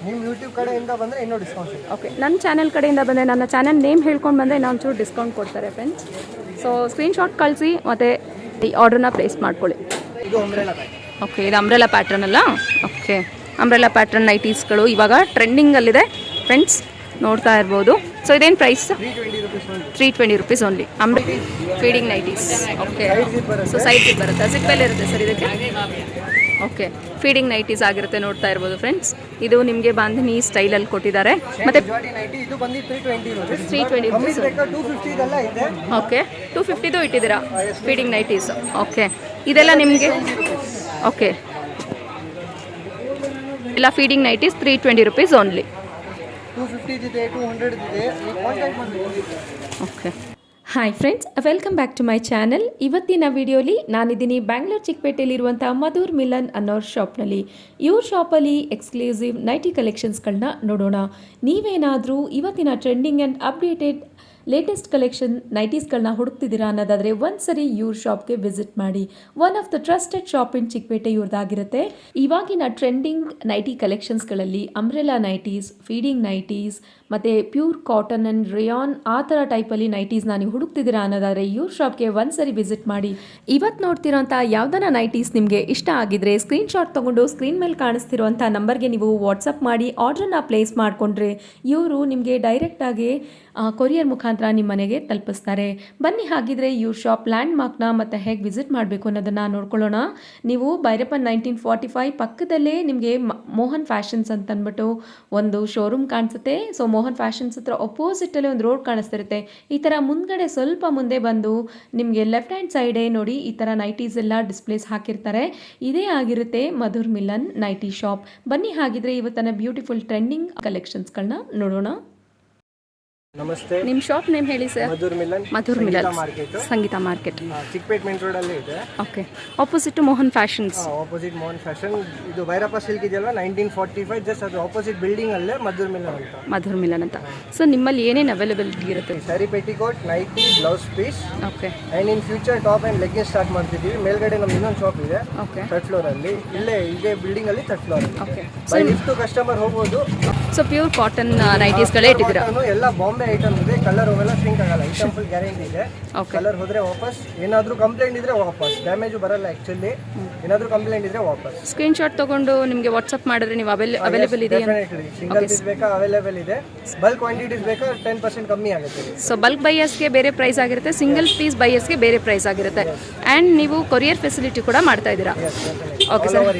ನಿಮ್ಮ ಯೂಟ್ಯೂಬ್ ಕಡೆಯಿಂದ ಬಂದರೆ ಇನ್ನೂ ಡಿಸ್ಕೌಂಟ್. ಓಕೆ, ನನ್ನ ಚಾನಲ್ ಕಡೆಯಿಂದ ಬಂದರೆ ನನ್ನ ಚಾನಲ್ ನೇಮ್ ಹೇಳ್ಕೊಂಡು ಬಂದರೆ ಇನ್ನೂ ಒಂಚೂರು ಡಿಸ್ಕೌಂಟ್ ಕೊಡ್ತಾರೆ ಫ್ರೆಂಡ್ಸ್. ಸೊ ಸ್ಕ್ರೀನ್ಶಾಟ್ ಕಳಿಸಿ ಮತ್ತು ಈ ಆರ್ಡ್ರನ್ನ ಪ್ಲೇಸ್ ಮಾಡ್ಕೊಳ್ಳಿ. ಇದು ಅಂಬ್ರೆಲಾ ಪ್ಯಾಟರ್ನ್. ಓಕೆ, ಇದು ಅಂಬ್ರೆಲಾ ಪ್ಯಾಟ್ರನ್ ಅಲ್ಲ. ಓಕೆ, ಅಂಬ್ರೆಲಾ ಪ್ಯಾಟ್ರನ್ ನೈಟೀಸ್ಗಳು ಇವಾಗ ಟ್ರೆಂಡಿಂಗಲ್ಲಿದೆ ಫ್ರೆಂಡ್ಸ್, ನೋಡ್ತಾ ಇರ್ಬೋದು. ಸೊ ಇದೇನು price? 320 rupees only. Feeding nighties. Okay, so side zip ಬರುತ್ತೆ, ಜಿಪ್ಪಲ್ಲಿ ಇರುತ್ತೆ ಸರ್ ಇದಕ್ಕೆ. ಓಕೆ, ಫೀಡಿಂಗ್ ನೈಟೀಸ್ ಆಗಿರುತ್ತೆ, ನೋಡ್ತಾ ಇರ್ಬೋದು ಫ್ರೆಂಡ್ಸ್. ಇದು ನಿಮಗೆ ಬಾಂಧನಿ ಸ್ಟೈಲಲ್ಲಿ ಕೊಟ್ಟಿದ್ದಾರೆ. ಮತ್ತು 320 rupees. ಓಕೆ, 250 ಇಟ್ಟಿದ್ದೀರಾ ಫೀಡಿಂಗ್ ನೈಟೀಸ್. ಓಕೆ, ಇದೆಲ್ಲ ನಿಮಗೆ ಓಕೆ ಎಲ್ಲ ಫೀಡಿಂಗ್ ನೈಟೀಸ್ 320 rupees ಓನ್ಲಿ. 250 ಇದೆ, 200 ಇದೆ. Okay, hi friends, welcome back to my channel. ಇವತ್ತಿನ ವಿಡಿಯೋಲಿ ನಾನಿದ್ದೀನಿ ಬ್ಯಾಂಗ್ಳೂರ್ ಚಿಕ್ಪೇಟೆಯಲ್ಲಿರುವಂಥ ಮಧುರ್ ಮಿಲನ್ ಅನ್ನೋ ಶಾಪ್ನಲ್ಲಿ. ಇವ್ರ ಶಾಪಲ್ಲಿ ಎಕ್ಸ್ಕ್ಲೂಸಿವ್ ನೈಟಿ ಕಲೆಕ್ಷನ್ಸ್ಗಳನ್ನ ನೋಡೋಣ. ನೀವೇನಾದರೂ ಇವತ್ತಿನ trending and updated latest collection ನೈಟೀಸ್ಗಳನ್ನ ಹುಡುಕ್ತಿದ್ದೀರಾ ಅನ್ನೋದಾದರೆ ಒಂದ್ಸರಿ ಇವ್ರ ಶಾಪ್ಗೆ ವಿಸಿಟ್ ಮಾಡಿ. One of the trusted shop in Chickpete ಇವ್ರದ್ದಾಗಿರುತ್ತೆ. ಇವಾಗಿನ ಟ್ರೆಂಡಿಂಗ್ ನೈಟಿ ಕಲೆಕ್ಷನ್ಸ್ಗಳಲ್ಲಿ ಅಂಬ್ರೆಲಾ ನೈಟೀಸ್, ಫೀಡಿಂಗ್ ನೈಟೀಸ್ ಮತ್ತು ಪ್ಯೂರ್ ಕಾಟನ್ ಆ್ಯಂಡ್ ರೇಯಾನ್ ಆ ಥರ ಟೈಪಲ್ಲಿ ನೈಟೀಸ್ನ ನೀವು ಹುಡುಕ್ತಿದ್ದೀರಾ ಅನ್ನೋದಾದರೆ ಇವ್ರ ಶಾಪ್ಗೆ ಒಂದ್ಸರಿ ವಿಸಿಟ್ ಮಾಡಿ. ಇವತ್ತು ನೋಡ್ತಿರೋಂಥ ಯಾವುದನ್ನ ನೈಟೀಸ್ ನಿಮಗೆ ಇಷ್ಟ ಆಗಿದ್ರೆ ಸ್ಕ್ರೀನ್ಶಾಟ್ ತೊಗೊಂಡು ಸ್ಕ್ರೀನ್ ಮೇಲೆ ಕಾಣಿಸ್ತಿರೋಂಥ ನಂಬರ್ಗೆ ನೀವು ವಾಟ್ಸಪ್ ಮಾಡಿ ಆರ್ಡ್ರನ್ನ ಪ್ಲೇಸ್ ಮಾಡಿಕೊಂಡ್ರೆ ಇವರು ನಿಮಗೆ ಡೈರೆಕ್ಟಾಗಿ ಕೊರಿಯರ್ ಮುಖಾಂತರ ನಿಮ್ಮ ಮನೆಗೆ ತಲುಪಿಸ್ತಾರೆ. ಬನ್ನಿ ಹಾಗಿದ್ರೆ ಇವ್ರ ಶಾಪ್ ಲ್ಯಾಂಡ್ ಮಾರ್ಕ್ನ ಮತ್ತು ಹೇಗೆ ವಿಸಿಟ್ ಮಾಡಬೇಕು ಅನ್ನೋದನ್ನು ನೋಡ್ಕೊಳ್ಳೋಣ. ನೀವು ಬೈರಪ್ಪನ್ 1945 ಪಕ್ಕದಲ್ಲೇ ನಿಮಗೆ ಮೋಹನ್ ಫ್ಯಾಷನ್ಸ್ ಅಂತ ಅಂದ್ಬಿಟ್ಟು ಒಂದು ಶೋರೂಮ್ ಕಾಣಿಸುತ್ತೆ. ಸೊ ಮೋಹನ್ ಫ್ಯಾಷನ್ಸ್ ಹತ್ರ ಅಪೋಸಿಟಲ್ಲಿ ಒಂದು ರೋಡ್ ಕಾಣಿಸ್ತಿರುತ್ತೆ. ಈ ಥರ ಮುಂದ್ಗಡೆ ಸ್ವಲ್ಪ ಮುಂದೆ ಬಂದು ನಿಮಗೆ ಲೆಫ್ಟ್ ಹ್ಯಾಂಡ್ ಸೈಡೇ ನೋಡಿ ಈ ಥರ ನೈಟೀಸ್ ಎಲ್ಲ ಡಿಸ್ಪ್ಲೇಸ್ ಹಾಕಿರ್ತಾರೆ. ಇದೇ ಆಗಿರುತ್ತೆ ಮಧುರ್ ಮಿಲನ್ ನೈಟಿ ಶಾಪ್. ಬನ್ನಿ ಹಾಗಿದ್ರೆ ಇವತ್ತನ ಬ್ಯೂಟಿಫುಲ್ ಟ್ರೆಂಡಿಂಗ್ ಕಲೆಕ್ಷನ್ಸ್ಗಳನ್ನ ನೋಡೋಣ. ನಮಸ್ತೆ, ನಿಮ್ಮ ಶಾಪ್ ನೇಮ್ ಹೇಳಿ sir? Madhur Milan market, Sangeeta market, Chickpet main road ಅಲ್ಲಿ ಇದೆ. Okay, opposite Mohan fashions. Opposite Mohan fashion. ಇದು ಭೈರಪ್ಪ ಸಿಲ್ಕ್ ಇದೆಯಲ್ಲ 1945, ಜಸ್ಟ್ ಅದು ಆಪೋಸಿಟ್ ಬಿಲ್ಡಿಂಗ್ ಅಲ್ಲೇ ಮಧುರ್ ಮಿಲನ್ ಅಂತ. ಮಧುರ್ ಮಿಲನ್ ಅಂತ. ಸೊ ನಿಮ್ಮಲ್ಲಿ ಏನೇನು ಅವೈಲೇಬಿಲಿಟಿ ಇರುತ್ತೆ? Sari, petticoat, nighty, blouse piece. Okay, and in future top and legging start ಮಾಡ್ತಿದ್ದೀವಿ. ಮೇಲ್ಗಡೆ ನಮ್ದು ಇನ್ನೊಂದು ಶಾಪ್ ಇದೆ. ಓಕೆ, ಥರ್ಡ್ ಫ್ಲೋರ್ ಅಲ್ಲಿ, ಇಲ್ಲೇ ಇದೇ ಬಿಲ್ಡಿಂಗ್ ಅಲ್ಲಿ third floor. Okay, by lift customer ಹೋಗ್ಬೋದು. ಸೊ ಪ್ಯೂರ್ ಕಾಟನ್ ನೈಟೀಸ್ಗಳೇ ಇಟ್ಟಿದ್ದೀರಾ? ಎಲ್ಲ ಬಾಂಬೆ ಐಟಮ್ ಇದೆ. ಕಲರ್ ಹೋಗಲ್ಲ, ಸ್ಟ್ರಿಂಕ್ ಆಗಲ್ಲ. ಐಟಮ್ ಫುಲ್ ಗ್ಯಾರಂಟಿ ಇದೆ. ಕಲರ್ ಹೋದ್ರೆ ವಾಪಸ್, ಏನಾದರೂ ಕಂಪ್ಲೇಂಟ್ ಇದ್ರೆ ವಾಪಸ್, ಡ್ಯಾಮೇಜು ಬರಲ್ಲ. ಆಕ್ಚುಲಿ ಏನಾದರೂ ಕಂಪ್ಲೇಂಟ್ ಇದ್ರೆ ವಾಪಸ್. ಸ್ಕ್ರೀನ್ ಶಾಟ್ ತಗೊಂಡು ನಿಮಗೆ ವಾಟ್ಸಪ್ ಮಾಡಿದ್ರೆ ನೀವು ಅವೈಲೇಬಲ್ ಇದೆಯಾ? ಸಿಂಗಲ್ ಪೀಸ್ ಬೇಕಾ? ಅವೈಲೇಬಲ್ ಇದೆ. ಬಲ್ಕ್ ಕ್ವಾಂಟಿಟೀಸ್ ಬೇಕಾ 10% ಕಮ್ಮಿ ಆಗುತ್ತೆ. ಸೊ ಬಲ್ಕ್ ಬೈಯರ್ಸ್ಗೆ ಬೇರೆ ಪ್ರೈಸ್ ಆಗಿರುತ್ತೆ, ಸಿಂಗಲ್ ಪೀಸ್ ಬೈಯರ್ಸ್ಗೆ ಬೇರೆ ಪ್ರೈಸ್ ಆಗಿರುತ್ತೆ. ಆ್ಯಂಡ್ ನೀವು ಕೊರಿಯರ್ ಫೆಸಿಲಿಟಿ ಕೂಡ ಮಾಡ್ತಾ ಇದ್ದೀರಾ? Okay sir,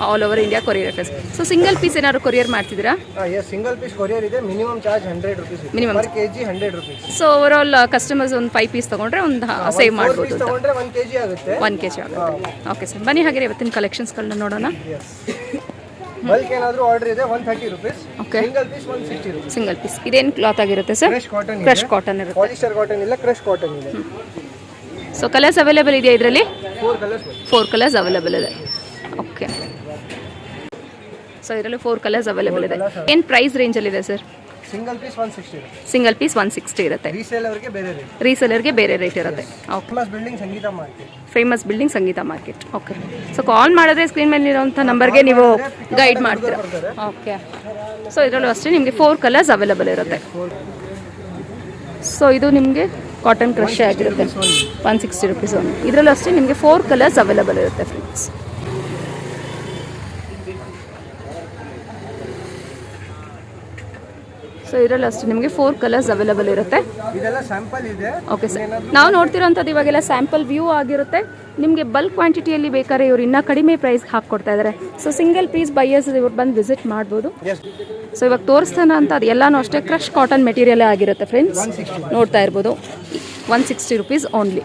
all over India courier ಫೆಸ್. ಸೊ ಸಿಂಗಲ್ ಪೀಸ್ ಏನಾದ್ರು ಕೊರಿಯರ್ ಮಾಡ್ತಿದ್ದೀರಾ? ಸಿಂಗಲ್ ಪೀಸ್ ಕೊರಿಯರ್ ಇದೆ. Minimum charge 100 rupees. Minimum per KG 100 rupees. So over all customers ಒಂದು 5 ಪೀಸ್ ತಗೊಂಡ್ರೆ ಒಂದು ಸೇವ್ ಮಾಡ್ಬೋದು. ತಗೊಂಡ್ರೆ 1 kg ಆಗುತ್ತೆ. 1 kg ಆಗುತ್ತೆ. ಓಕೆ ಸರ್, ಬನ್ನಿ ಹಾಗೆ ಇವತ್ತಿನ ಕಲೆಕ್ಷನ್ಸ್ಗಳನ್ನ ನೋಡೋಣ. ಬಲ್ಕ್ ಏನಾದರೂ ಆರ್ಡರ್ ಇದೆ 130 rupees. Okay, single piece 160 rupees. Single piece. ಇದೇನು ಕ್ಲಾತ್ ಆಗಿರುತ್ತೆ sir? Crush cotton. Crush cotton ಇರುತ್ತೆ. ಪಾಲಿಸ್ಟರ್ ಕಾಟನ್ ಇಲ್ಲ, ಕ್ರಶ್ ಕಾಟನ್ ಇದೆ. ಸೊ ಕಲರ್ಸ್ ಅವೈಲೇಬಲ್ ಇದೆಯಾ ಇದರಲ್ಲಿ? 4 ಕಲರ್ಸ್ ಅವೈಲೇಬಲ್ ಇದೆ. ಓಕೆ, ಸೊ ಇದರಲ್ಲಿ 4 ಕಲರ್ಸ್ ಅವೈಲೇಬಲ್ ಇದೆ. ಏನು ಪ್ರೈಸ್ ರೇಂಜಲ್ಲಿದೆ sir? Single piece 160. Single piece 160 ಇರುತ್ತೆ. ರೀಸೇಲರ್ಗೆ ಬೇರೆ ರೇಟ್. ರೀಸೇಲರ್ಗೆ ಬೇರೆ ರೇಟ್ ಇರುತ್ತೆ. Okay, famous building Sangeetha market. Famous building Sangeetha market. Okay, so ಕಾಲ್ ಮಾಡಿದ್ರೆ ಸ್ಕ್ರೀನ್ ಮೇಲೆ ಇರೋಂಥ ನಂಬರ್ಗೆ ನೀವು ಗೈಡ್ ಮಾಡ್ತೀರಾ? ಓಕೆ, ಸೊ ಇದರಲ್ಲೂ ಅಷ್ಟೇ ನಿಮಗೆ 4 ಕಲರ್ಸ್ ಅವೈಲೇಬಲ್ ಇರುತ್ತೆ. ಸೊ ಇದು ನಿಮಗೆ ಕಾಟನ್ ಕ್ರಶ್ ಆಗಿರುತ್ತೆ. 160 rupees ಒಂದು. ಇದರಲ್ಲೂ ಅಷ್ಟೇ ನಿಮಗೆ 4 ಕಲರ್ಸ್ ಅವೈಲೇಬಲ್ ಇರುತ್ತೆ ಫ್ರೆಂಡ್ಸ್. ಸೊ ಇದರಲ್ಲಿ ಅಷ್ಟು ನಿಮಗೆ 4 ಕಲರ್ಸ್ ಅವೈಲೇಬಲ್ ಇರುತ್ತೆ. ಇದೆಲ್ಲ ಸ್ಯಾಂಪಲ್ ಇದೆ. ಓಕೆ ಸರ್, ನಾವು ನೋಡ್ತಿರೋಂಥದ್ದು ಇವಾಗೆಲ್ಲ ಸ್ಯಾಂಪಲ್ ವ್ಯೂ ಆಗಿರುತ್ತೆ. ನಿಮಗೆ ಬಲ್ಕ್ ಕ್ವಾಂಟಿಟಿಯಲ್ಲಿ ಬೇಕಾದ್ರೆ ಇವರು ಇನ್ನೂ ಕಡಿಮೆ ಪ್ರೈಸ್ಗೆ ಹಾಕ್ಕೊಡ್ತಾ ಇದ್ದಾರೆ. ಸೊ ಸಿಂಗಲ್ ಪೀಸ್ ಬೈಯರ್ಸ್ ಇವ್ರು ಬಂದು ವಿಸಿಟ್ ಮಾಡ್ಬೋದು. ಸೊ ಇವಾಗ ತೋರಿಸ್ತಾನೆ ಅಂತ ಅದು ಎಲ್ಲನೂ ಅಷ್ಟೇ ಕ್ರಶ್ ಕಾಟನ್ ಮೆಟೀರಿಯಲ್ ಆಗಿರುತ್ತೆ ಫ್ರೆಂಡ್ಸ್, ನೋಡ್ತಾ ಇರ್ಬೋದು. 160 rupees ಓನ್ಲಿ.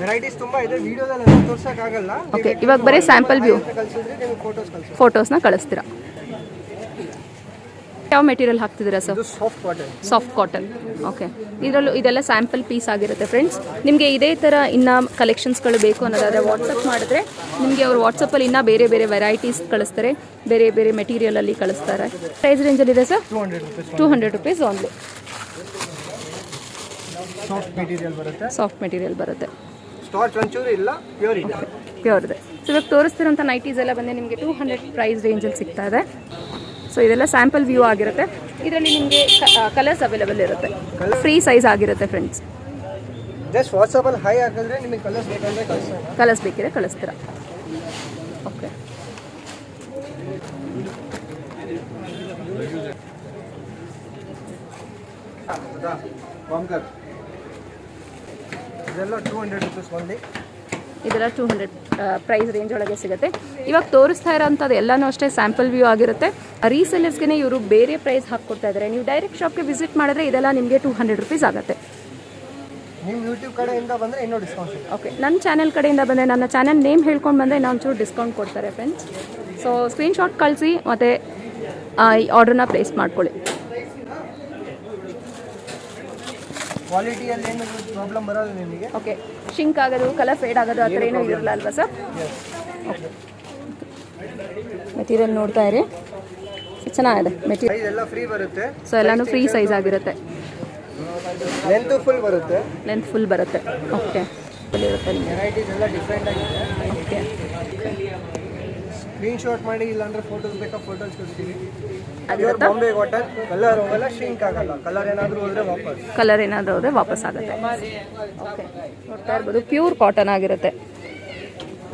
ವೆರೈಟೀಸ್ ತುಂಬಾ ಇದೆ, ವಿಡಿಯೋದಲ್ಲಿ ತೋರ್ಸಕ್ಕೆ ಆಗಲ್ಲ. ಓಕೆ, ಇವಾಗ ಬರೀ ಸ್ಯಾಂಪಲ್ ವ್ಯೂ ಫೋಟೋಸ್ನ ಕಳಿಸ್ತೀರಾ? ಯಾವ ಮೆಟೀರಿಯಲ್ ಹಾಕ್ತಿದ್ದೀರಾ ಸರ್? Soft cotton. ಓಕೆ, ಇದರಲ್ಲೂ ಇದೆಲ್ಲ ಸ್ಯಾಂಪಲ್ ಪೀಸ್ ಆಗಿರುತ್ತೆ ಫ್ರೆಂಡ್ಸ್. ನಿಮಗೆ ಇದೇ ಥರ ಇನ್ನೂ ಕಲೆಕ್ಷನ್ಸ್ಗಳು ಬೇಕು ಅನ್ನೋದಾದರೆ ವಾಟ್ಸಪ್ ಮಾಡಿದ್ರೆ ನಿಮಗೆ ಅವರು ವಾಟ್ಸಪ್ಪಲ್ಲಿ ಇನ್ನೂ ಬೇರೆ ಬೇರೆ ವೆರೈಟೀಸ್ ಕಳಿಸ್ತಾರೆ, ಬೇರೆ ಬೇರೆ ಮೆಟೀರಿಯಲಲ್ಲಿ ಕಳಿಸ್ತಾರೆ. ಪ್ರೈಸ್ ರೇಂಜಲ್ಲಿದೆ sir? 200 rupees only. Soft material ಬರುತ್ತೆ. ಪ್ಯೂರ್ ಇದೆ. ಸೊ ಇವಾಗ ತೋರಿಸ್ತಿರೋಂಥ ನೈಟೀಸ್ ಎಲ್ಲ ಬಂದು ನಿಮಗೆ 200 ಪ್ರೈಸ್ ರೇಂಜಲ್ಲಿ ಸಿಗ್ತಾ ಇದೆ. ಸೊ ಸೊ ಇದೆಲ್ಲ ಸ್ಯಾಂಪಲ್ ವ್ಯೂ ಆಗಿರುತ್ತೆ. ಇದರಲ್ಲಿ ನಿಮಗೆ ಕಲರ್ಸ್ ಅವೈಲೇಬಲ್ ಇರುತ್ತೆ, ಫ್ರೀ ಸೈಜ್ ಆಗಿರುತ್ತೆ ಫ್ರೆಂಡ್ಸ್. ಜಸ್ಟ್ ವಾಟ್ಸಪ್ಪಲ್ಲಿ ಹೈ ಹಾಕಿದ್ರೆ ನಿಮಗೆ ಕಲರ್ಸ್ ಬೇಕಂದ್ರೆ ಕಲರ್ಸ್ ಬೇಕಿದ್ರೆ ಕಳಿಸ್ತೀರಾ. ಓಕೆ, ಇದೆಲ್ಲ 200 ರೂಪೀಸ್ ಓನ್ಲಿ. ಇದೆಲ್ಲ 200 ಪ್ರೈಸ್ ರೇಂಜ್ ಒಳಗೆ ಸಿಗುತ್ತೆ. ಇವಾಗ ತೋರಿಸ್ತಾ ಇರೋಂಥದ್ದು ಎಲ್ಲನೂ ಅಷ್ಟೇ ಸ್ಯಾಂಪಲ್ ವ್ಯೂ ಆಗಿರುತ್ತೆ. ರೀಸೆಲ್ಲರ್ಸ್ಗೆ ಇವರು ಬೇರೆ ಪ್ರೈಸ್ ಹಾಕ್ಕೊಡ್ತಾ ಇದ್ದಾರೆ. ನೀವು ಡೈರೆಕ್ಟ್ ಶಾಪ್ಗೆ ವಿಸಿಟ್ ಮಾಡಿದ್ರೆ ಇದೆಲ್ಲ ನಿಮಗೆ 200 ರೂಪೀಸ್ ಆಗುತ್ತೆ. ನಿಮ್ಮ ಯೂಟ್ಯೂಬ್ ಕಡೆಯಿಂದ ಬಂದರೆ ಇನ್ನೂ ಡಿಸ್ಕೌಂಟ್ ಇದೆ. ಓಕೆ, ನನ್ನ ಚಾನಲ್ ಕಡೆಯಿಂದ ಬಂದರೆ ನನ್ನ ಚಾನಲ್ ನೇಮ್ ಹೇಳ್ಕೊಂಡು ಬಂದರೆ ಇನ್ನೂ ಒಂಚೂರು ಡಿಸ್ಕೌಂಟ್ ಕೊಡ್ತಾರೆ ಫ್ರೆಂಡ್ಸ್. ಸೊ ಸ್ಕ್ರೀನ್ಶಾಟ್ ಕಳಿಸಿ ಮತ್ತು ಈ ಆರ್ಡ್ರನ್ನ ಪ್ಲೇಸ್ ಮಾಡ್ಕೊಳ್ಳಿ. ಕ್ವಾಲಿಟಿಯಲ್ಲಿ ಏನು ಪ್ರಾಬ್ಲಮ್ ಬರೋಲ್ಲ ನಿಮಗೆ. ಓಕೆ, ಶಿಂಕ್ ಆಗೋದು, ಕಲರ್ ಫೇಡ್ ಆಗೋದು ಆ ಥರ ಏನೂ ಇರಲ್ಲ ಅಲ್ವಾ ಸರ್? ಓಕೆ, ಮೆಟೀರಿಯಲ್ ನೋಡ್ತಾ ಇರಿ, ಚೆನ್ನಾಗಿದೆ ಮೆಟೀರಿಯಲ್. ಎಲ್ಲ ಫ್ರೀ ಬರುತ್ತೆ. ಸೊ ಎಲ್ಲನೂ ಫ್ರೀ ಸೈಜ್ ಆಗಿರುತ್ತೆ. ಲೆಂತ್ ಫುಲ್ ಬರುತ್ತೆ. ಲೆಂತ್ ಫುಲ್ ಬರುತ್ತೆ. ಓಕೆ, ಇರುತ್ತೆ ನಿಮಗೆ ವೆರೈಟೀಸ್ ಎಲ್ಲ ಡಿಫ್ರೆಂಟ್ ಆಗಿದೆ. ಓಕೆ, ಸ್ಕ್ರೀನ್ ಶಾಟ್ ಮಾಡಿ, ಇಲ್ಲಾಂದ್ರೆ ಫೋಟೋಸ್ ಬೇಕಾ ಫೋಟೋಸ್ ಕೊಡ್ತೀವಿ. ಬಾಂಬೆ ಕಾಟನ್, ಕಲರ್ ಹೋಗಲ್ಲ, ಶಿಂಕ್ ಆಗಲ್ಲ. ಕಲರ್ ಏನಾದರೂ ಹೋದರೆ ವಾಪಸ್ ಆಗುತ್ತೆ. ಓಕೆ, ನೋಡ್ತಾ ಇರ್ಬೋದು, ಪ್ಯೂರ್ ಕಾಟನ್ ಆಗಿರುತ್ತೆ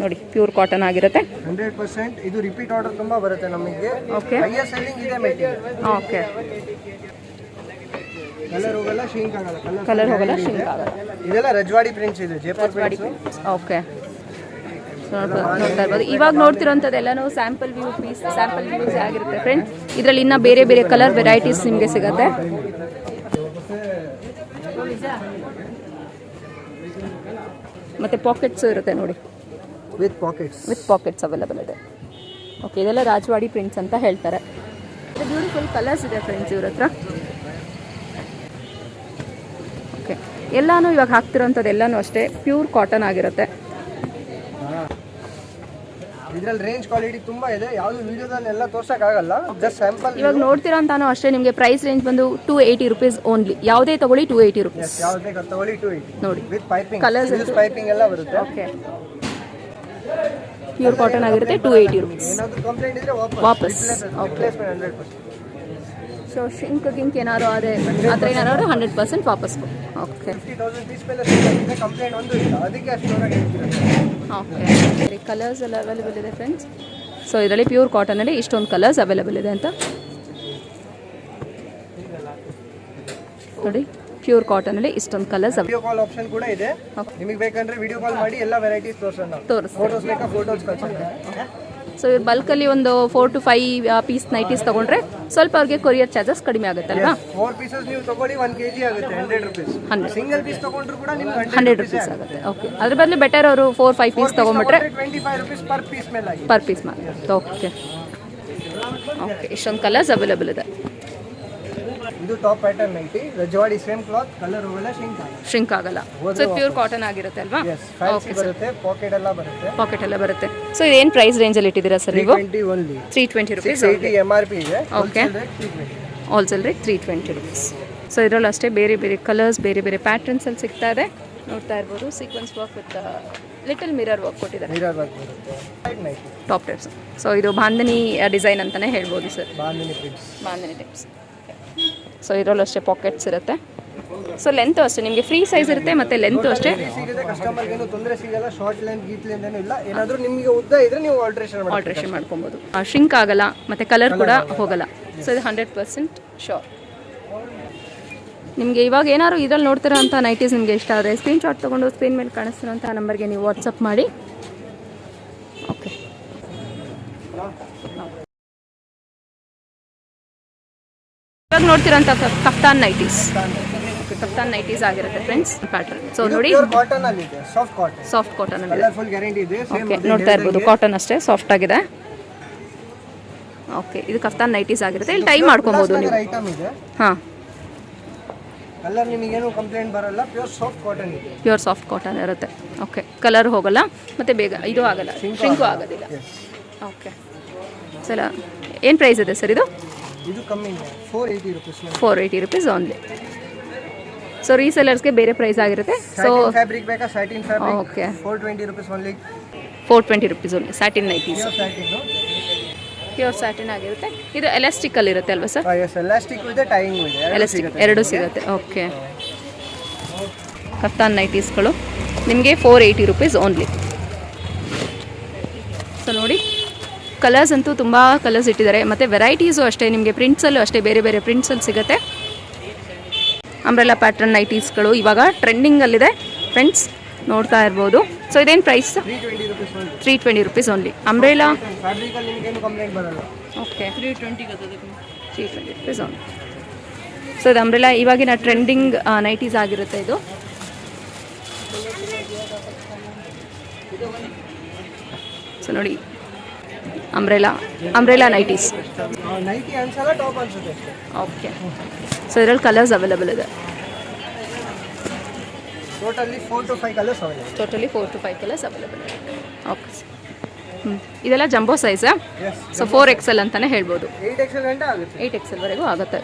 ನೋಡಿ, ಪ್ಯೂರ್ ಕಾಟನ್ ಆಗಿರುತ್ತೆ 100%. ಇದು ರಿಪೀಟ್ ಆರ್ಡರ್ ತುಂಬಾ ಬರುತ್ತೆ ನಮಗೆ. ಓಕೆ, ಹೈಯರ್ ಸೆಲ್ಲಿಂಗ್ ಇದೆ ಮೆಟೀರಿಯಲ್. ಓಕೆ, ಕಲರ್ ಹೋಗಲ್ಲ, ಶಿಂಕ್ ಆಗಲ್ಲ. ಕಲರ್ ಹೋಗಲ್ಲ, ಶಿಂಕ್ ಆಗಲ್ಲ. ಇದೆಲ್ಲ ರಜವಾಡಿ ಪ್ರಿಂಟ್ಸ್ ಇದೆ, ಜೈಪುರ್ ಪ್ರಿಂಟ್ಸ್. ಓಕೆ, ನೋಡ್ತಾ ಇರ್ಬೋದು. ಇವಾಗ ನೋಡ್ತಿರೋಂಥದ್ದು ಎಲ್ಲನೂ ಸ್ಯಾಂಪಲ್ ವ್ಯೂಸ್ ಆಗಿರುತ್ತೆ ಫ್ರೆಂಡ್ಸ್. ಇದರಲ್ಲಿ ಇನ್ನೂ ಬೇರೆ ಬೇರೆ ಕಲರ್ ವೆರೈಟೀಸ್ ನಿಮಗೆ ಸಿಗುತ್ತೆ. ಮತ್ತು ಪಾಕೆಟ್ಸು ಇರುತ್ತೆ ನೋಡಿ, ವಿತ್ ಪಾಕೆಟ್ಸ್ ಅವೈಲೇಬಲ್ ಇದೆ. ಓಕೆ, ಇದೆಲ್ಲ ರಾಜವಾಡಿ ಪ್ರಿಂಟ್ಸ್ ಅಂತ ಹೇಳ್ತಾರೆ. ಬ್ಯೂಟಿಫುಲ್ ಕಲರ್ಸ್ ಇದೆ ಫ್ರೆಂಡ್ಸ್ ಇವ್ರ ಹತ್ರ. ಓಕೆ, ಎಲ್ಲನೂ ಇವಾಗ ಹಾಕ್ತಿರೋಂಥದ್ದು ಎಲ್ಲನೂ ಅಷ್ಟೇ ಪ್ಯೂರ್ ಕಾಟನ್ ಆಗಿರುತ್ತೆ. ಇದರಲ್ಲಿ ರೇಂಜ್ ಕ್ವಾಲಿಟಿ ತುಂಬಾ ಇದೆ. ಯಾವುದು ವಿಡಿಯೋದಲ್ಲಿ ಎಲ್ಲ ತೋರ್ಸಕ್ಕಾಗಲ್ಲ, ಜಸ್ಟ್ ಸ್ಯಾಂಪಲ್. ಇವಾಗ ನೋಡ್ತಿರೋಂತಾನು ಅಷ್ಟೇ ನಿಮಗೆ ಪ್ರೈಸ್ ರೇಂಜ್ ಬಂದು 280 ರೂಪೀಸ್ ಓನ್ಲಿ. ಯಾವುದೇ ತಗೊಳ್ಳಿ 280 ರೂಪೀಸ್. ಯಾವುದೇ ತಗೊಳ್ಳಿ 280 ನೋಡಿ. ವಿತ್ ಪೈಪಿಂಗ್, ಕಲರ್ಸ್ ಪೈಪಿಂಗ್ ಎಲ್ಲ ಬರುತ್ತೆ. ಓಕೆ, ಪ್ಯೂರ್ ಕಾಟನ್ ಆಗಿರುತ್ತೆ 280 ರೂಪೀಸ್. ಏನಾದರೂ ಕಂಪ್ಲೇಂಟ್ ಇದ್ರೆ ವಾಪಸ್. ಓಕೆ, 100%. ಸೊ ಶಿಂಕ್ ಗಿಂಕ್ ಏನಾದ್ರು ಅದೇ ಆ ಥರ ಏನಾದ್ರು 100% ವಾಪಸ್. ಓಕೆ, 50,000 ಪೀಸ್ ಮೇಲೆ ಕಂಪ್ಲೇಂಟ್ ಒಂದು ಇಲ್ಲ, ಅದಕ್ಕೆ ಅಷ್ಟೊಳಗೆ ಹೇಳ್ತಿರೋದು. ಓಕೆ, ಕಲರ್ಸ್ ಎಲ್ಲ ಅವೈಲೇಬಲ್ ಇದೆ ಫ್ರೆಂಡ್ಸ್. ಸೊ ಇದರಲ್ಲಿ ಪ್ಯೂರ್ ಕಾಟನಲ್ಲಿ ಇಷ್ಟೊಂದು ಕಲರ್ಸ್ ಅವೈಲೇಬಲ್ ಇದೆ ಅಂತ ನೋಡಿ. ಪ್ಯೂರ್ ಕಾಟನಲ್ಲಿ ಇಷ್ಟೊಂದು ಕಲರ್ಸ್. ವಿಡಿಯೋ ಕಾಲ್ ಆಪ್ಷನ್ ಕೂಡ ಇದೆ. ನಿಮಗೆ ಬೇಕಂದ್ರೆ ವಿಡಿಯೋ ಕಾಲ್ ಮಾಡಿ ಎಲ್ಲ ವೆರೈಟೀಸ್ ತೋರಿಸೋಣ. ಫೋಟೋಸ್ ಬೇಕಾ ಫೋಟೋಸ್ ಕಳ್ಸೋಣ. ಸೊ ಇವ್ರು ಬಲ್ಕಲ್ಲಿ ಒಂದು 4 to 5 ಪೀಸ್ ನೈಟೀಸ್ ತೊಗೊಂಡ್ರೆ ಸ್ವಲ್ಪ ಅವ್ರಿಗೆ ಕೊರಿಯರ್ ಚಾರ್ಜಸ್ ಕಡಿಮೆ ಆಗುತ್ತಲ್ವಾ? 4 ಪೀಸಸ್ ನೀವು ತಗೊಳ್ಳಿ 1 kg ಆಗುತ್ತೆ 100 ರೂಪೀಸ್. ಸಿಂಗಲ್ ಪೀಸ್ ತಗೊಂಡ್ರು ಕೂಡ ನಿಮ್ಗೆ 100 ರೂಪೀಸ್ ಆಗುತ್ತೆ. ಓಕೆ, ಅದ್ರ ಬದಲು ಬೆಟರ್ ಅವರು 4-5 ಪೀಸ್ ತೊಗೊಂಡ್ಬಿಟ್ರೆ 25 ರೂಪೀಸ್ ಪರ್ ಪೀಸ್ ಮೇಲೆ ಆಗಿದೆ. ಪರ್ ಪೀಸ್ ಮೇಲೆ. ಓಕೆ, ಓಕೆ, ಇಷ್ಟೊಂದು ಕಲರ್ಸ್ ಅವೈಲೇಬಲ್ ಇದೆ. ಇದು top pattern nighty, Rajwadi same cloth, colour ಹೋಗಲ್ಲ, ಶ್ರಿಂಕ್ ಆಗಲ್ಲ. ಸೊ ಪ್ಯೂರ್ ಕಾಟನ್ ಆಗಿರುತ್ತೆ ಅಲ್ವಾ? ಫ್ಯಾನ್ಸಿ ಬರುತ್ತೆ, ಪಾಕೆಟ್ ಎಲ್ಲ ಬರುತ್ತೆ. ಸೊ ಇದೇನು ಪ್ರೈಸ್ ರೇಂಜ್ ಅಲ್ಲಿ ಇಟ್ಟಿದ್ದೀರಾ ಸರ್ ನೀವು? 320 ರೂಪೀಸ್. 680 MRP ಇದೆ. Okay, wholesale rate 320 rupees. So ಇದರಲ್ಲಿ ಅಷ್ಟೇ ಬೇರೆ ಬೇರೆ ಕಲರ್ಸ್, ಬೇರೆ ಬೇರೆ ಪ್ಯಾಟರ್ನ್ಸ್ ಅಲ್ಲಿ ಸಿಗ್ತಾ ಇದೆ. ನೋಡ್ತಾ ಇರ್ಬೋದು, sequence work with little mirror work ಕೊಟ್ಟಿದ್ದಾರೆ. Top types. ಸೊ ಇದು ಬಾಂಧನಿ ಡಿಸೈನ್ ಅಂತಾನೆ ಹೇಳ್ಬೋದು ಸರ್. ಬಾಂಧನಿ ಟೈಪ್ಸ್. ಸೊ ಇದರಲ್ಲೂ ಅಷ್ಟೇ ಪಾಕೆಟ್ಸ್ ಇರುತ್ತೆ. ಸೊ ಲೆಂತ್ ಅಷ್ಟೇ ನಿಮಗೆ ಫ್ರೀ ಸೈಜ್ ಇರುತ್ತೆ, ಮತ್ತೆ ಲೆಂತ್ ಅಷ್ಟೇ ಕಸ್ಟಮರ್ ಏನು ತೊಂದರೆ ಸಿಗಲ್ಲ. ಶಾರ್ಟ್ ಲೆಂತ್ ಗೀತ್ ಲೆಂತ್ ಏನೂ ಇಲ್ಲ. ಏನಾದರೂ ನಿಮಗೆ ಉದ್ದ ಇದ್ರೆ ನೀವು ಆಲ್ಟ್ರೇಷನ್ ಮಾಡ್ಕೊಬೋದು. ಶ್ರಿಂಕ್ ಆಗಲ್ಲ, ಮತ್ತೆ ಕಲರ್ ಕೂಡ ಹೋಗಲ್ಲ. ಸೊ ಇದು 100% ಶೋರ್. ನಿಮಗೆ ಇವಾಗ ಏನಾದ್ರು ಇದರಲ್ಲಿ ನೋಡ್ತಿರೋ ಅಂಥ ನೈಟೀಸ್ ನಿಮಗೆ ಇಷ್ಟ ಆದರೆ ಸ್ಕ್ರೀನ್ಶಾಟ್ ತೊಗೊಂಡು ಸ್ಕ್ರೀನ್ ಮೇಲೆ ಕಾಣಿಸ್ತಿರೋಂಥ ನಂಬರ್ಗೆ ನೀವು ವಾಟ್ಸಪ್ ಮಾಡಿ. ಓಕೆ, ಇವಾಗ ನೋಡ್ತಿರೋಂಥ ಕಫ್ತಾನ್ ನೈಟೀಸ್ ಆಗಿರುತ್ತೆ ಫ್ರೆಂಡ್ಸ್ ಪ್ಯಾಟರ್ನ್. ಸೊ ನೋಡಿ, ಸಾಫ್ಟ್ ಕಾಟನ್ ಅಲ್ಲಿ. ಓಕೆ, ನೋಡ್ತಾ ಇರ್ಬೋದು, ಕಾಟನ್ ಅಷ್ಟೇ ಸಾಫ್ಟ್ ಆಗಿದೆ. ಓಕೆ, ಇದು ಕಫ್ತಾನ್ ನೈಟೀಸ್ ಆಗಿರುತ್ತೆ. ಇಲ್ಲಿ ಟೈ ಮಾಡ್ಕೊಬೋದು ನೀವು. ಹಾಂ, ಕಲರ್ ನಿಮಗೇನು ಕಂಪ್ಲೇಂಟ್ ಬರಲ್ಲ. ಪ್ಯೂರ್ ಸಾಫ್ಟ್ ಕಾಟನ್ ಇರುತ್ತೆ. ಓಕೆ, ಕಲರ್ ಹೋಗಲ್ಲ, ಮತ್ತು ಬೇಗ ಇದು ಆಗಲ್ಲ, ಶ್ರಿಂಕು ಆಗೋದಿಲ್ಲ. ಓಕೆ, ಸಲ ಏನು ಪ್ರೈಸ್ ಇದೆ ಸರ್ ಇದು? ಇದು ಕಮ್ಮಿ ಇದೆ, 480 ರೂಪೀಸ್. 480 rupees only. ಸೊ ರೀಸೆಲರ್ಸ್ಗೆ ಬೇರೆ ಪ್ರೈಸ್ ಆಗಿರುತ್ತೆ. ಸೊ ಫ್ಯಾಬ್ರಿಕ್ ಬೇಕಾ? Satin fabric. Okay, 420 rupees only. 420 rupees only satin nighties. Pure satin ಆಗಿರುತ್ತೆ. ಇದು ಎಲಾಸ್ಟಿಕ್ ಅಲ್ಲಿ ಇರುತ್ತೆ ಅಲ್ವಾ ಸರ್? ಎಸ್, ಎಲಾಸ್ಟಿಕ್ ಇದೆ, ಟೈಯಿಂಗ್ ಇದೆ, ಎಲಾಸ್ಟಿಕ್ ಎರಡೂ ಸಿಗುತ್ತೆ. ಓಕೆ. ಕಫ್ತಾನ್ ನೈಟೀಸ್ಗಳು ನಿಮಗೆ 480 ರುಪೀಸ್ ಓನ್ಲಿ. ಸೊ ನೋಡಿ, ಕಲರ್ಸ್ ಅಂತೂ ತುಂಬ ಕಲರ್ಸ್ ಇಟ್ಟಿದ್ದಾರೆ, ಮತ್ತು ವೆರೈಟೀಸು ಅಷ್ಟೇ, ನಿಮಗೆ ಪ್ರಿಂಟ್ಸಲ್ಲೂ ಅಷ್ಟೇ ಬೇರೆ ಬೇರೆ ಪ್ರಿಂಟ್ಸಲ್ಲಿ ಸಿಗುತ್ತೆ. ಅಂಬ್ರೆಲಾ ಪ್ಯಾಟ್ರನ್ ನೈಟೀಸ್ಗಳು ಇವಾಗ ಟ್ರೆಂಡಿಂಗಲ್ಲಿದೆ ಫ್ರೆಂಡ್ಸ್, ನೋಡ್ತಾ ಇರ್ಬೋದು. ಸೊ ಇದೇನು price? 320 rupees only. Umbrella okay 320 rupees only. So ಇದು ಅಂಬ್ರೆಲಾ ಇವಾಗಿನ ಟ್ರೆಂಡಿಂಗ್ ನೈಟೀಸ್ ಆಗಿರುತ್ತೆ ಇದು. ಸೊ ನೋಡಿ, ಅಂಬ್ರೆಲಾ ನೈಟೀಸ್. ಓಕೆ. ಸೊ ಇದರಲ್ಲಿ ಕಲರ್ಸ್ ಅವೈಲೇಬಲ್ ಇದೆ. ಟೋಟಲಿ 4 to 5 ಕಲರ್ಸ್ ಅವೈಲೇಬಲ್ ಇದೆ. ಓಕೆ. ಇದೆಲ್ಲ ಜಂಬೋ ಸೈಜಾ? ಸೊ 4XL ಅಂತಲೇ ಹೇಳ್ಬೋದು. 8XL ವರೆಗೂ ಆಗುತ್ತೆ.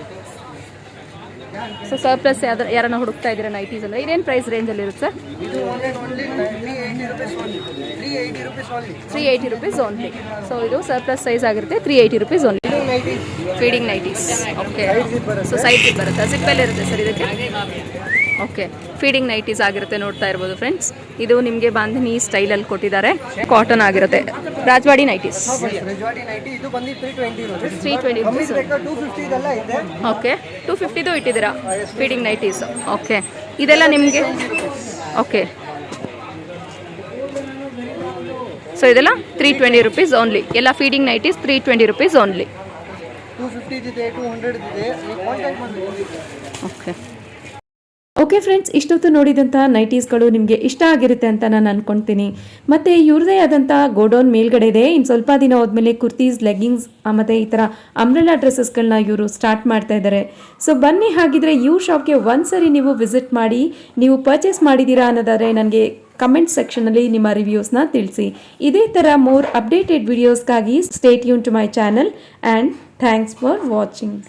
ಸೊ ಸರ್ಪ್ಲಸ್ ಯಾರನ್ನ ಹುಡುಕ್ತಾ ಇದ್ದೀರಾ ನೈಟೀಸ್ ಅಂದರೆ ಇದೇನು ಪ್ರೈಸ್ ರೇಂಜಲ್ಲಿ ಇರುತ್ತೆ ಸರ್? 380 rupees only. ಸೊ ಇದು ಸರ್ಪ್ಲಸ್ ಸೈಜ್ ಆಗಿರುತ್ತೆ, 380 rupees only. Feeding nighties. Okay. So side zip ಬರುತ್ತೆ, ಜಿಪ್ಪಲ್ಲಿ ಇರುತ್ತೆ ಸರ್ ಇದಕ್ಕೆ. ಓಕೆ. ಫೀಡಿಂಗ್ ನೈಟೀಸ್ ಆಗಿರುತ್ತೆ, ನೋಡ್ತಾ ಇರ್ಬೋದು ಫ್ರೆಂಡ್ಸ್. ಇದು ನಿಮಗೆ ಬಾಂಧನಿ ಸ್ಟೈಲಲ್ಲಿ ಕೊಟ್ಟಿದ್ದಾರೆ, ಕಾಟನ್ ಆಗಿರುತ್ತೆ. ರಾಜವಾಡಿ ನೈಟೀಸ್. 320 ರುಪೀಸ್. ಓಕೆ. 250 ಇಟ್ಟಿದ್ದೀರಾ ಫೀಡಿಂಗ್ ನೈಟೀಸ್. ಓಕೆ. ಇದೆಲ್ಲ ನಿಮಗೆ ಓಕೆ. ಸೊ ಇದೆಲ್ಲ 320 ರುಪೀಸ್ ಓನ್ಲಿ. ಎಲ್ಲ feeding nighties 320 rupees only. Okay. Okay friends, ಇಷ್ಟೊತ್ತು ನೋಡಿದಂಥ ನೈಟೀಸ್ಗಳು ನಿಮಗೆ ಇಷ್ಟ ಆಗಿರುತ್ತೆ ಅಂತ ನಾನು ಅಂದ್ಕೊಳ್ತೀನಿ. ಮತ್ತು ಇವ್ರದೇ ಆದಂಥ ಗೋಡೌನ್ ಮೇಲ್ಗಡೆ ಇದೆ. ಇನ್ನು ಸ್ವಲ್ಪ ದಿನ ಹೋದ್ಮೇಲೆ ಕುರ್ತೀಸ್, ಲೆಗ್ಗಿಂಗ್ಸ್ ಮತ್ತು ಈ ಥರ ಅಂಬ್ರೆಲಾ ಡ್ರೆಸ್ಸಸ್ಗಳನ್ನ ಇವರು ಸ್ಟಾರ್ಟ್ ಮಾಡ್ತಾ ಇದ್ದಾರೆ. ಸೊ ಬನ್ನಿ, ಹಾಗಿದ್ರೆ ಇವ್ರ ಶಾಪ್ಗೆ ಒಂದ್ಸರಿ ನೀವು ವಿಸಿಟ್ ಮಾಡಿ. ನೀವು ಪರ್ಚೇಸ್ ಮಾಡಿದ್ದೀರಾ ಅನ್ನೋದಾದರೆ ನನಗೆ ಕಮೆಂಟ್ ಸೆಕ್ಷನಲ್ಲಿ ನಿಮ್ಮ ರಿವ್ಯೂಸ್ನ ತಿಳಿಸಿ. ಇದೇ ಥರ ಮೋರ್ ಅಪ್ಡೇಟೆಡ್ ವಿಡಿಯೋಸ್ಗಾಗಿ stay tune to my channel and thanks for watching.